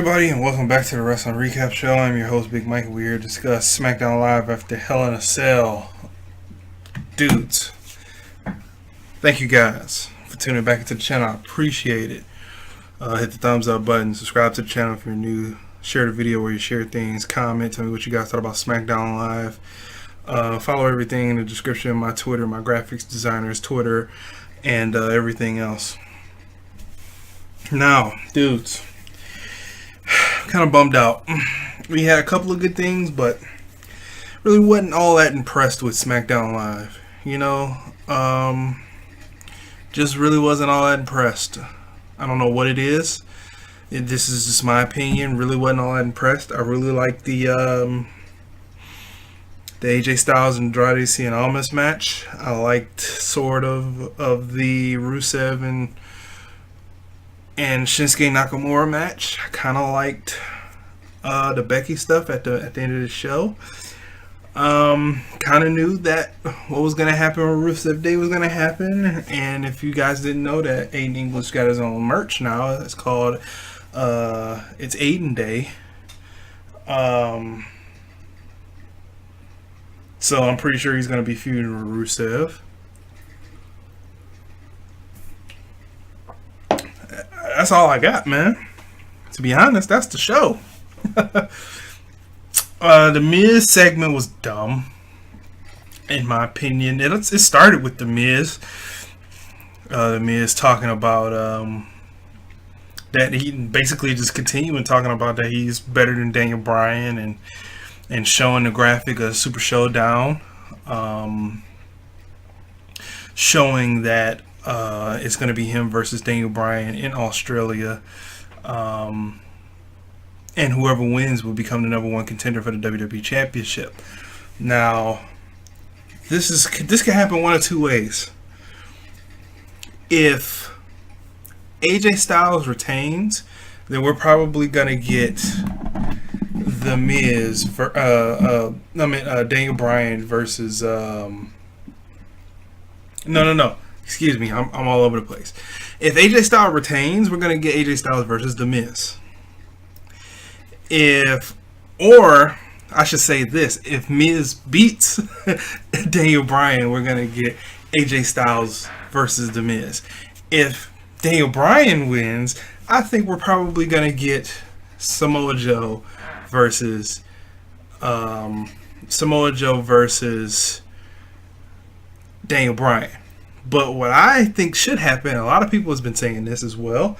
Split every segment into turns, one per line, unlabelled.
everybody, and welcome back to the Wrestling Recap Show. I'm your host, Bigmike, and we're here to discuss SmackDown Live after Hell in a Cell. Dudes, thank you guys for tuning back into the channel. I appreciate it. Hit the thumbs up button, subscribe to the channel if you're new, share the video where you share things, comment, tell me what you guys thought about SmackDown Live. Follow everything in the description, my Twitter, my graphics designer's Twitter, and everything else. Now, dudes, kind of bummed out. We had a couple of good things, but really wasn't all that impressed with SmackDown Live. You know, just really wasn't all that impressed. I don't know what it is. This is just my opinion. Really wasn't all that impressed. I really liked the AJ Styles and Andrade Cien Almas match. I liked sort of the Rusev and Shinsuke Nakamura match. I kind of liked the Becky stuff at the end of the show. Kind of knew that what was going to happen when Rusev Day was going to happen. And if you guys didn't know that, Aiden English got his own merch now. It's called it's Aiden Day. So I'm pretty sure he's going to be feuding with Rusev. That's all I got, man. To be honest, that's the show. The Miz segment was dumb, in my opinion. It started with The Miz. The Miz talking about that he basically just continuing talking about that he's better than Daniel Bryan and showing the graphic of Super Showdown, showing that it's going to be him versus Daniel Bryan in Australia, and whoever wins will become the #1 contender for the WWE Championship. Now, this can happen one of two ways. If AJ Styles retains, then we're probably going to get The Miz, Daniel Bryan versus no. Excuse me, I'm all over the place. If AJ Styles retains, we're going to get AJ Styles versus The Miz. Or I should say this, if Miz beats Daniel Bryan, we're going to get AJ Styles versus The Miz. If Daniel Bryan wins, I think we're probably going to get Samoa Joe versus Daniel Bryan. But what I think should happen, a lot of people have been saying this as well,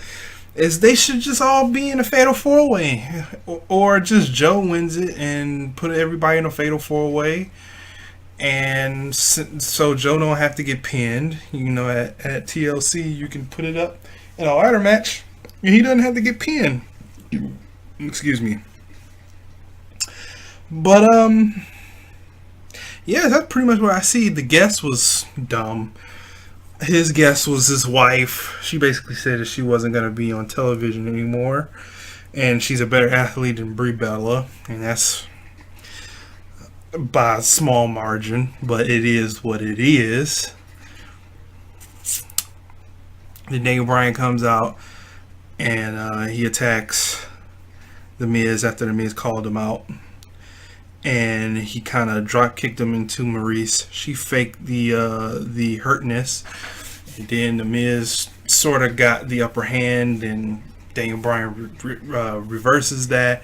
is they should just all be in a fatal 4-way, or just Joe wins it and put everybody in a fatal 4-way, and so Joe don't have to get pinned. You know, at TLC you can put it up in a ladder match and he doesn't have to get pinned. Excuse me. But yeah, that's pretty much what I see. The guest was dumb. His guest was his wife. She basically said that she wasn't going to be on television anymore, and she's a better athlete than Brie Bella, and that's by a small margin, but it is what it is. Then Daniel Bryan comes out and he attacks The Miz after The Miz called him out, and he kind of drop kicked him into Maurice. She faked the hurtness, and then The Miz sort of got the upper hand, and Daniel Bryan reverses that.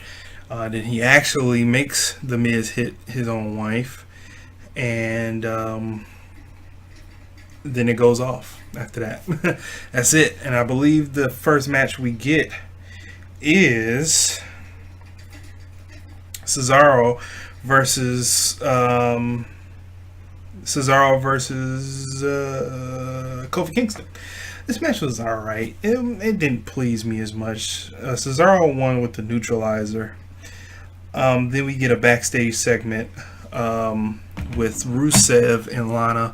Then he actually makes The Miz hit his own wife, and then it goes off after that. That's it. And I believe the first match we get is Cesaro versus Kofi Kingston. This match was alright. It didn't please me as much. Cesaro won with the neutralizer. Then we get a backstage segment with Rusev and Lana,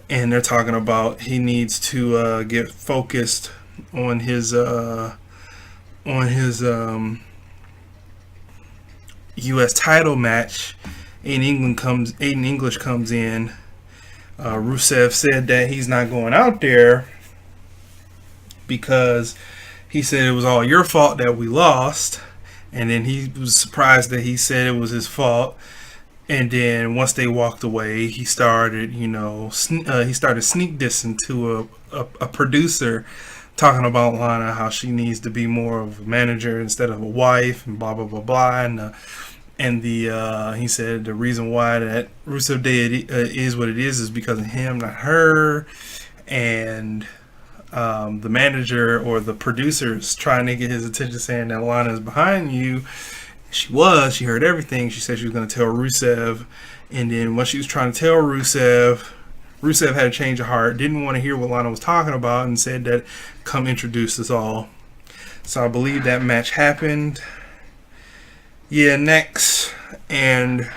and they're talking about he needs to get focused on his U.S. title match. Aiden English comes in. Rusev said that he's not going out there because he said it was all your fault that we lost. and then he was surprised that he said it was his fault. And then once they walked away, he started, he started sneak dissing to a producer, talking about Lana, how she needs to be more of a manager instead of a wife, and blah blah blah blah. And he said the reason why that Rusev Day is what it is because of him, not her. And the manager or the producers trying to get his attention, saying that Lana is behind you. She heard everything. She said she was going to tell Rusev, and then when she was trying to tell Rusev had a change of heart, didn't want to hear what Lana was talking about, and said that, come introduce us all. So I believe that match happened. Yeah, next. And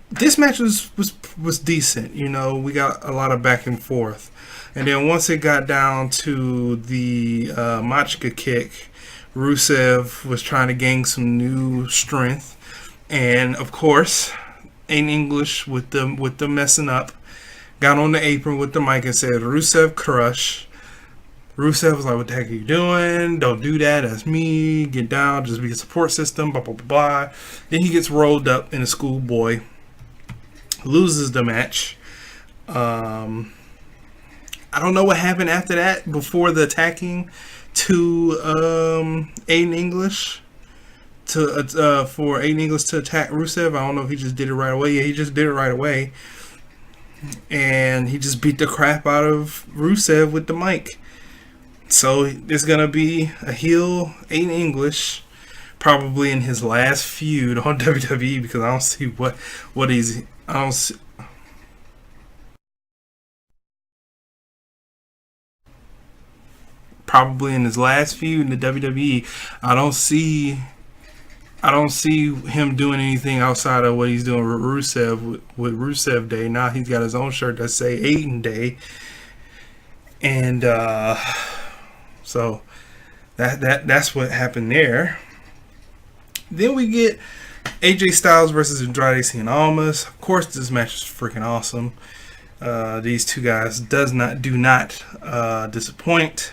this match was decent. We got a lot of back and forth. And then once it got down to the Machka kick, Rusev was trying to gain some new strength, and of course, in English with the messing up, got on the apron with the mic and said, "Rusev crush." Rusev was like, "What the heck are you doing? Don't do that. That's me. Get down. Just be a support system." Blah blah blah blah. Then he gets rolled up in a schoolboy, loses the match. I don't know what happened after that. Before the attacking to Aiden English for Aiden English to attack Rusev. I don't know if he just did it right away. Yeah, he just did it right away, and he just beat the crap out of Rusev with the mic. So there's gonna be a heel Aiden English, probably in his last feud on WWE, because I don't see what he's. I don't see. Probably in his last feud in the WWE. I don't see him doing anything outside of what he's doing with Rusev with Rusev Day. Now he's got his own shirt that say Aiden Day, and so that's what happened there. Then we get AJ Styles versus Andrade Cien Almas. Of course, this match is freaking awesome. These two guys do not disappoint.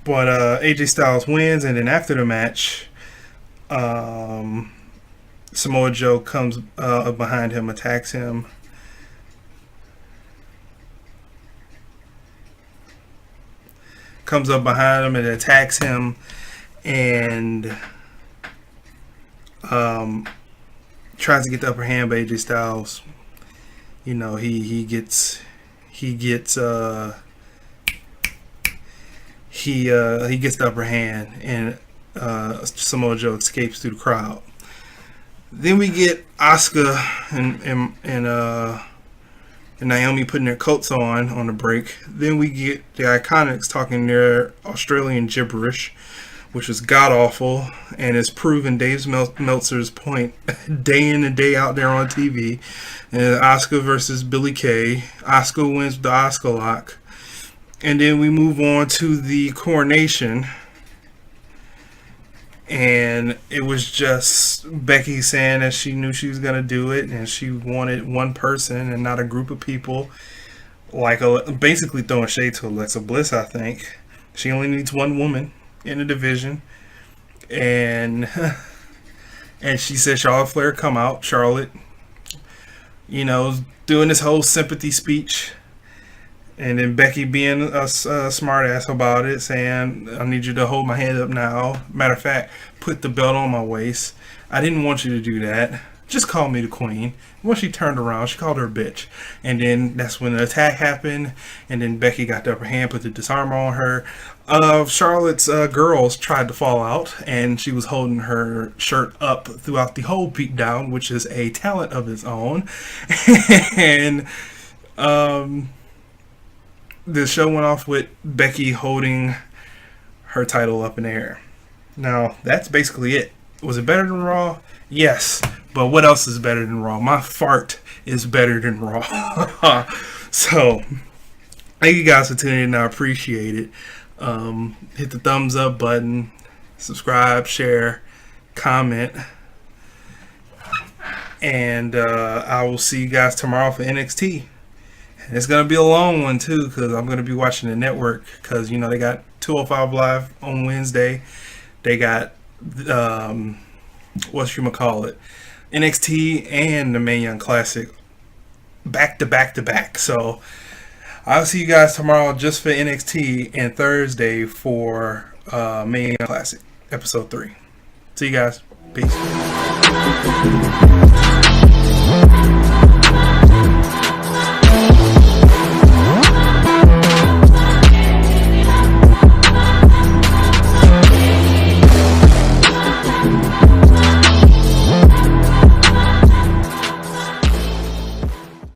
But AJ Styles wins, and then after the match, Samoa Joe comes behind him, attacks him. Comes up behind him and attacks him, and tries to get the upper hand, but AJ Styles, he gets the upper hand, and Samoa Joe escapes through the crowd. Then we get Asuka and Naomi putting their coats on the break. Then we get the Iconics talking their Australian gibberish, which is god awful, and it's proven Dave Meltzer's point day in and day out there on TV. And Asuka versus Billie Kay. Asuka wins with the Asuka lock. And then we move on to the coronation. And it was just Becky saying that she knew she was going to do it, and she wanted one person and not a group of people. Basically throwing shade to Alexa Bliss, I think. She only needs one woman in the division. And she said Charlotte Flair come out. Charlotte, doing this whole sympathy speech. And then Becky being a smart ass about it, saying, I need you to hold my hand up now. Matter of fact, put the belt on my waist. I didn't want you to do that. Just call me the queen. Once she turned around, she called her a bitch. And then that's when the attack happened. And then Becky got the upper hand, put the disarmer on her. Charlotte's girls tried to fall out, and she was holding her shirt up throughout the whole beatdown, which is a talent of its own. And the show went off with Becky holding her title up in the air. Now, that's basically it. Was it better than Raw? Yes. But what else is better than Raw? My fart is better than Raw. So, thank you guys for tuning in. I appreciate it. Hit the thumbs up button. Subscribe, share, comment. And I will see you guys tomorrow for NXT. It's gonna be a long one too, because I'm gonna be watching the network. Because you know they got 205 Live on Wednesday. They got NXT and the Mae Young Classic back to back to back. So I'll see you guys tomorrow just for NXT and Thursday for Mae Young Classic episode 3. See you guys. Peace.